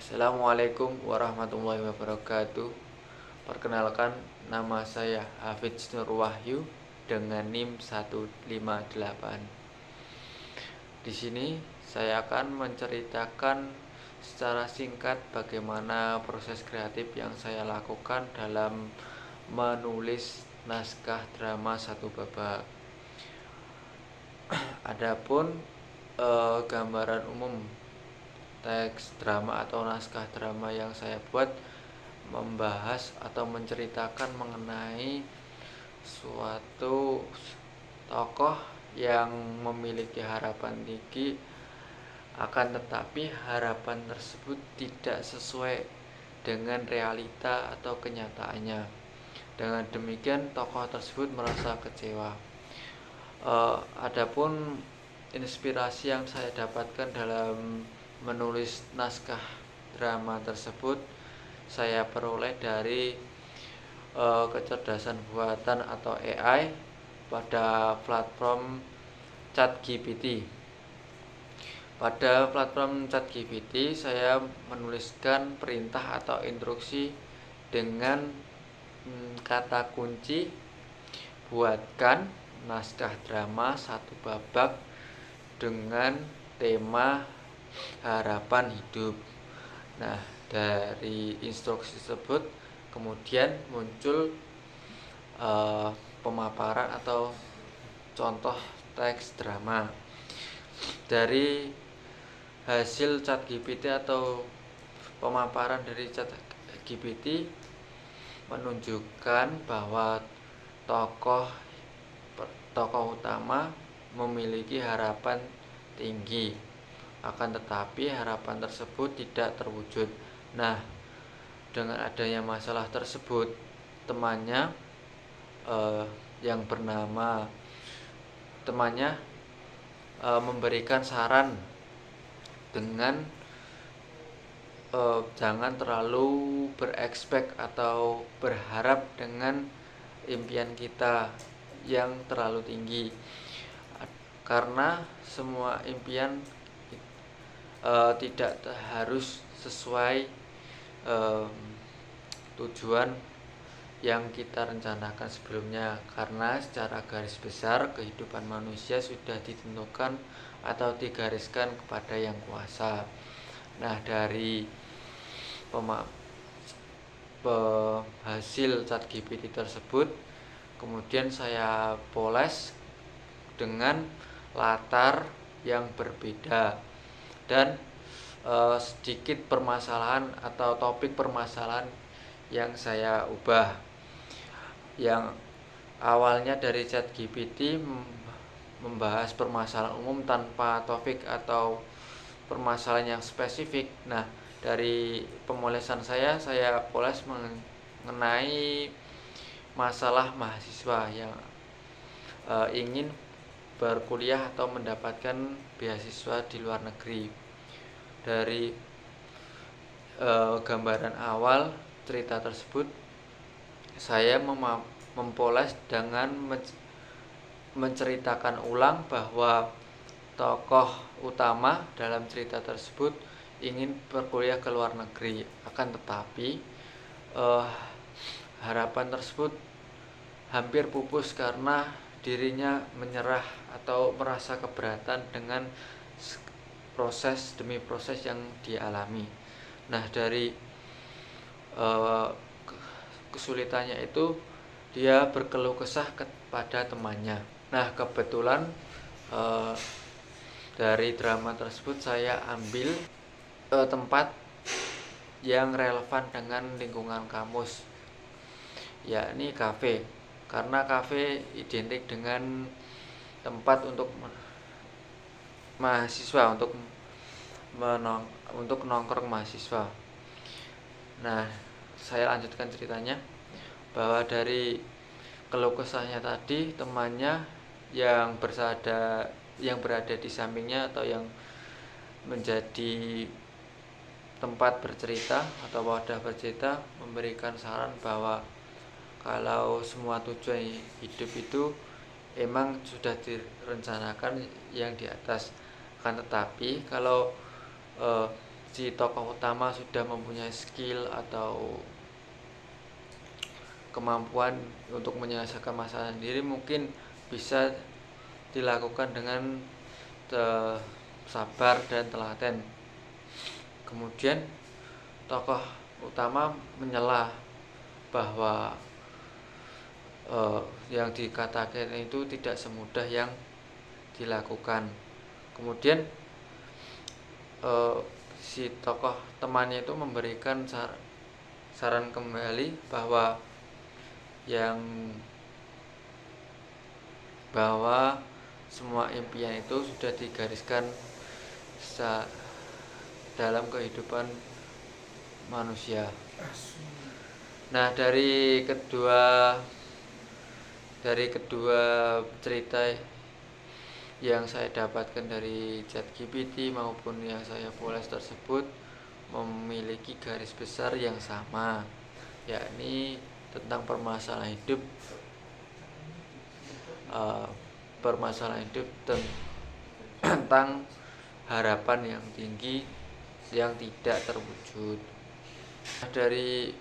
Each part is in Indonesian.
Assalamualaikum warahmatullahi wabarakatuh. Perkenalkan, nama saya Hafidz Nur Wahyu dengan NIM 158. Di sini saya akan menceritakan secara singkat bagaimana proses kreatif yang saya lakukan dalam menulis naskah drama satu babak. Adapun gambaran umum teks drama atau naskah drama yang saya buat membahas atau menceritakan mengenai suatu tokoh yang memiliki harapan tinggi, akan tetapi harapan tersebut tidak sesuai dengan realita atau kenyataannya. Dengan demikian tokoh tersebut merasa kecewa. Adapun inspirasi yang saya dapatkan dalam menulis naskah drama tersebut saya peroleh dari kecerdasan buatan atau AI pada platform ChatGPT. Pada platform ChatGPT saya menuliskan perintah atau instruksi dengan kata kunci buatkan naskah drama satu babak dengan tema harapan hidup. Nah, dari instruksi tersebut kemudian muncul pemaparan atau contoh teks drama. Dari hasil ChatGPT atau pemaparan dari ChatGPT menunjukkan bahwa tokoh utama memiliki harapan tinggi, akan tetapi harapan tersebut tidak terwujud. Nah, dengan adanya masalah tersebut, temannya memberikan saran dengan jangan terlalu berekspek atau berharap dengan impian kita yang terlalu tinggi, karena semua impian tidak harus sesuai tujuan yang kita rencanakan sebelumnya, karena secara garis besar kehidupan manusia sudah ditentukan atau digariskan kepada yang kuasa. Nah, dari hasil ChatGPT tersebut kemudian saya poles dengan latar yang berbeda dan sedikit permasalahan atau topik permasalahan yang saya ubah. Yang awalnya dari ChatGPT membahas permasalahan umum tanpa topik atau permasalahan yang spesifik. Nah, dari pemolesan saya poles mengenai masalah mahasiswa yang ingin berkuliah atau mendapatkan beasiswa di luar negeri. Dari gambaran awal cerita tersebut saya mempoles dengan menceritakan ulang bahwa tokoh utama dalam cerita tersebut ingin berkuliah ke luar negeri, akan tetapi harapan tersebut hampir pupus karena dirinya menyerah atau merasa keberatan dengan proses demi proses yang dialami. Nah, dari kesulitannya itu dia berkeluh kesah kepada temannya. Nah, kebetulan dari drama tersebut saya ambil tempat yang relevan dengan lingkungan kampus, yakni kafe, karena kafe identik dengan tempat untuk mahasiswa untuk nongkrong mahasiswa. Nah, saya lanjutkan ceritanya bahwa dari keluh kesahnya tadi, temannya yang berada di sampingnya atau yang menjadi tempat bercerita atau wadah bercerita memberikan saran bahwa kalau semua tujuan hidup itu emang sudah direncanakan yang di atas, kan tetapi kalau si tokoh utama sudah mempunyai skill atau kemampuan untuk menyelesaikan masalah sendiri, mungkin bisa dilakukan dengan sabar dan telaten. Kemudian tokoh utama menyela bahwa yang dikatakan itu tidak semudah yang dilakukan. Kemudian si tokoh temannya itu memberikan saran kembali bahwa semua impian itu sudah digariskan dalam kehidupan manusia. Nah, dari kedua cerita yang saya dapatkan dari ChatGPT maupun yang saya poles tersebut memiliki garis besar yang sama, yakni tentang permasalahan hidup tentang harapan yang tinggi yang tidak terwujud. Dari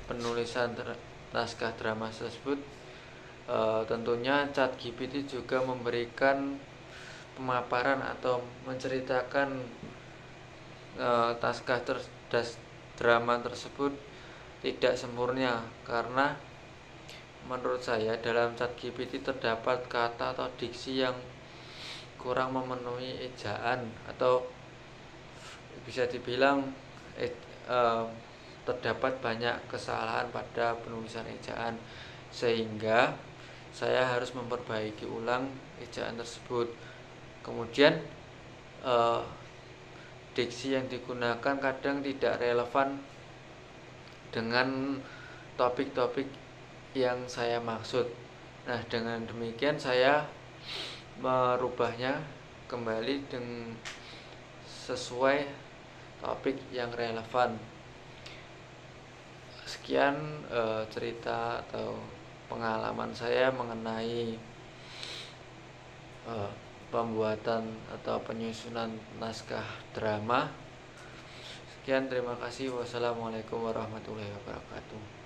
penulisan naskah drama tersebut, tentunya ChatGPT juga memberikan pemaparan atau menceritakan naskah drama tersebut tidak sempurna, karena menurut saya dalam ChatGPT terdapat kata atau diksi yang kurang memenuhi ejaan, atau bisa dibilang terdapat banyak kesalahan pada penulisan ejaan, sehingga saya harus memperbaiki ulang ejaan tersebut. Kemudian diksi yang digunakan kadang tidak relevan dengan topik-topik yang saya maksud. Nah, dengan demikian saya merubahnya kembali dengan sesuai topik yang relevan. Sekian cerita atau pengalaman saya mengenai pembuatan atau penyusunan naskah drama. Sekian, terima kasih. Wassalamualaikum warahmatullahi wabarakatuh.